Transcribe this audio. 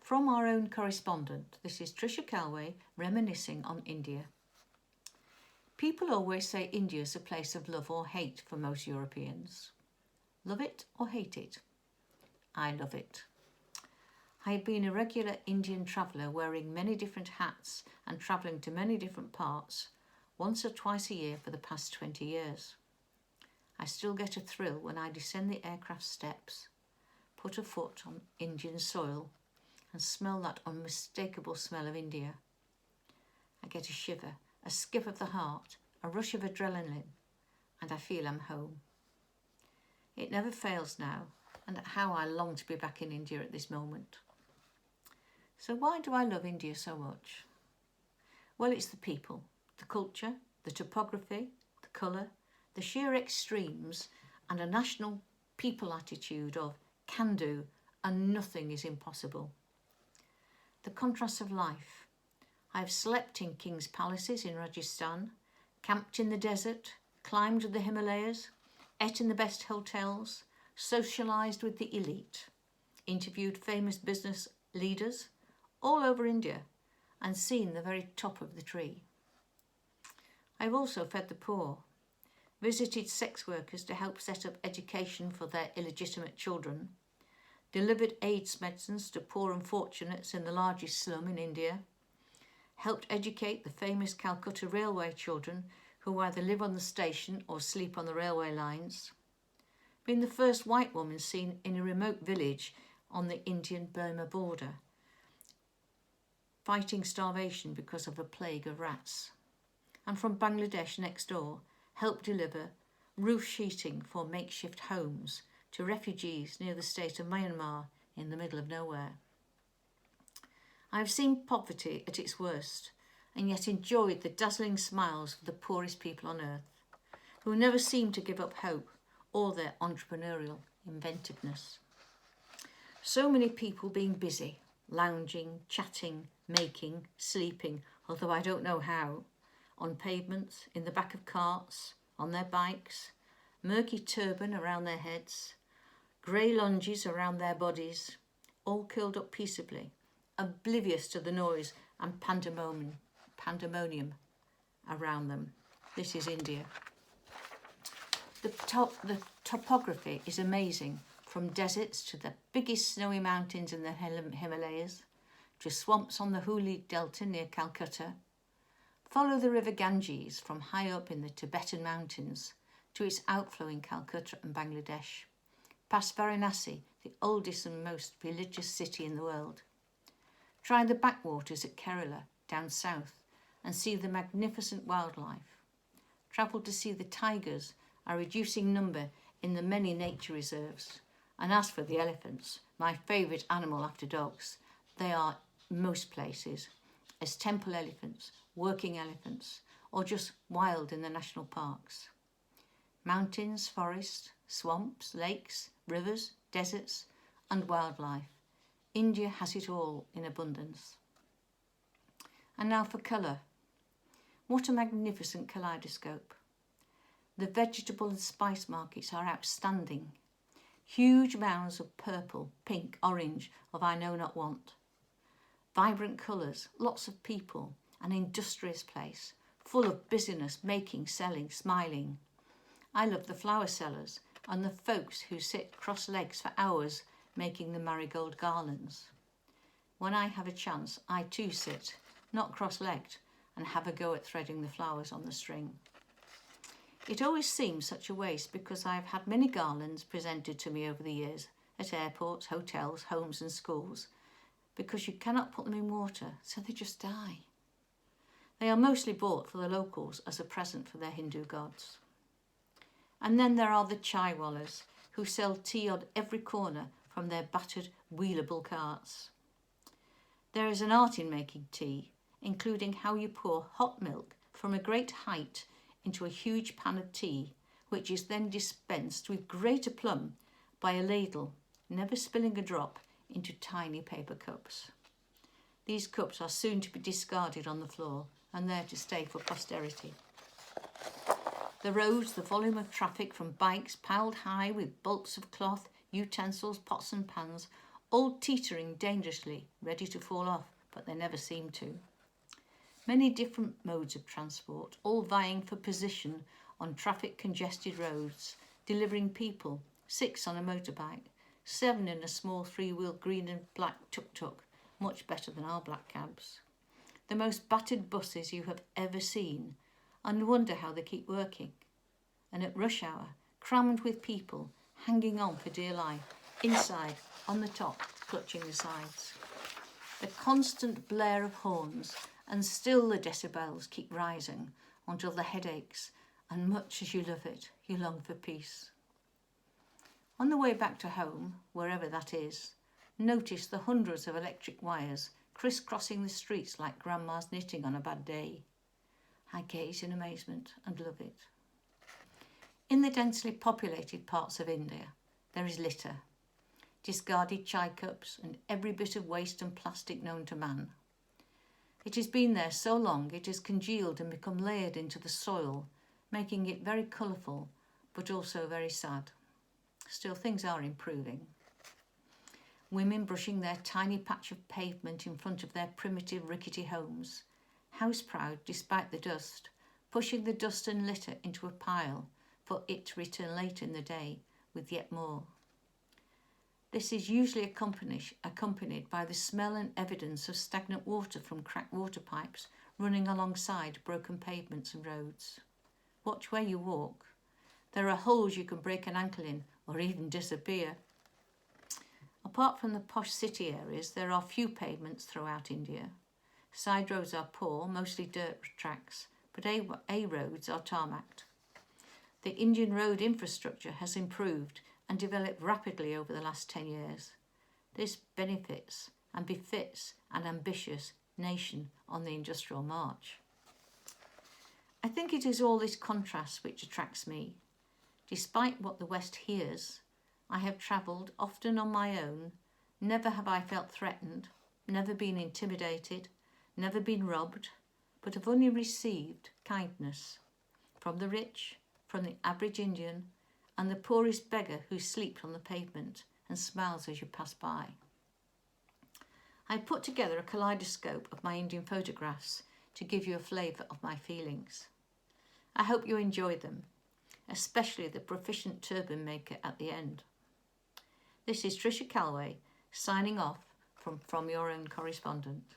From our own correspondent, this is Tricia reminiscing on India. People always say India is a place of love or hate for most Europeans. Love it or hate it? I love it. I have been a regular Indian traveller wearing many different hats and travelling to many different parts once or twice a year for the past 20 years. I still get a thrill when I descend the aircraft steps, put a foot on Indian soil and smell that unmistakable smell of India. I get a shiver, a skip of the heart, a rush of adrenaline, and I feel I'm home. It never fails now, and how I long to be back in India at this moment. So why do I love India so much? Well, it's the people, the culture, the topography, the colour, the sheer extremes, and a national people attitude of can do and nothing is impossible. The contrast of life. I have slept in king's palaces in Rajasthan, camped in the desert, climbed the Himalayas, ate in the best hotels, socialised with the elite, interviewed famous business leaders all over India and seen the very top of the tree. I have also fed the poor, visited sex workers to help set up education for their illegitimate children, delivered AIDS medicines to poor unfortunates in the largest slum in India, helped educate the famous Calcutta railway children who either live on the station or sleep on the railway lines, been the first white woman seen in a remote village on the Indian-Burma border, fighting starvation because of a plague of rats, and from Bangladesh next door, helped deliver roof sheeting for makeshift homes to refugees near the state of Myanmar in the middle of nowhere. I have seen poverty at its worst and yet enjoyed the dazzling smiles of the poorest people on earth, who never seem to give up hope or their entrepreneurial inventiveness. So many people being busy, lounging, chatting, making, sleeping, although I don't know how, on pavements, in the back of carts, on their bikes, murky turban around their heads, grey lunges around their bodies, all curled up peaceably, oblivious to the noise and pandemonium around them. This is India. The topography is amazing, from deserts to the biggest snowy mountains in the Himalayas, to swamps on the Hooghly Delta near Calcutta. Follow the river Ganges from high up in the Tibetan mountains to its outflow in Calcutta and Bangladesh, past Varanasi, the oldest and most religious city in the world. Try the backwaters at Kerala, down south, and see the magnificent wildlife. Travel to see the tigers, a reducing number in the many nature reserves. And as for the elephants, my favourite animal after dogs, they are most places as temple elephants, working elephants, or just wild in the national parks. Mountains, forests, swamps, lakes, rivers, deserts, and wildlife. India has it all in abundance. And now for colour. What a magnificent kaleidoscope. The vegetable and spice markets are outstanding. Huge mounds of purple, pink, orange, of I know not what. Vibrant colours, lots of people, an industrious place, full of busyness, making, selling, smiling. I love the flower sellers and the folks who sit cross-legs for hours making the marigold garlands. When I have a chance, I too sit, not cross-legged, and have a go at threading the flowers on the string. It always seems such a waste because I have had many garlands presented to me over the years at airports, hotels, homes and schools, because you cannot put them in water, so they just die. They are mostly bought for the locals as a present for their Hindu gods. And then there are the chaiwallas, who sell tea on every corner from their battered, wheelable carts. There is an art in making tea, including how you pour hot milk from a great height into a huge pan of tea, which is then dispensed with great aplomb by a ladle, never spilling a drop, into tiny paper cups. These cups are soon to be discarded on the floor and there to stay for posterity. The roads, the volume of traffic from bikes piled high with bulks of cloth, utensils, pots and pans, all teetering dangerously, ready to fall off, but they never seem to. Many different modes of transport, all vying for position on traffic-congested roads, delivering people, 6 on a motorbike, 7 in a small 3-wheeled green and black tuk-tuk, much better than our black cabs. The most battered buses you have ever seen, and wonder how they keep working. And at rush hour, crammed with people, hanging on for dear life, inside, on the top, clutching the sides. The constant blare of horns, and still the decibels keep rising until the head aches, and much as you love it, you long for peace. On the way back to home, wherever that is, notice the hundreds of electric wires crisscrossing the streets like grandma's knitting on a bad day. I gaze in amazement and love it. In the densely populated parts of India, there is litter, discarded chai cups and every bit of waste and plastic known to man. It has been there so long it has congealed and become layered into the soil, making it very colourful but also very sad. Still, things are improving. Women brushing their tiny patch of pavement in front of their primitive rickety homes, house-proud despite the dust, pushing the dust and litter into a pile for it to return later in the day with yet more. This is usually accompanied by the smell and evidence of stagnant water from cracked water pipes running alongside broken pavements and roads. Watch where you walk. There are holes you can break an ankle in or even disappear. Apart from the posh city areas, there are few pavements throughout India. Side roads are poor, mostly dirt tracks, but A roads are tarmacked. The Indian road infrastructure has improved and developed rapidly over the last 10 years. This benefits and befits an ambitious nation on the industrial march. I think it is all this contrast which attracts me. Despite what the West hears, I have travelled often on my own. Never have I felt threatened, never been intimidated, never been robbed, but have only received kindness from the rich, from the average Indian, and the poorest beggar who sleeps on the pavement and smiles as you pass by. I put together a kaleidoscope of my Indian photographs to give you a flavour of my feelings. I hope you enjoy them, especially the proficient turban maker at the end. This is Tricia Calloway signing off from Your Own Correspondent.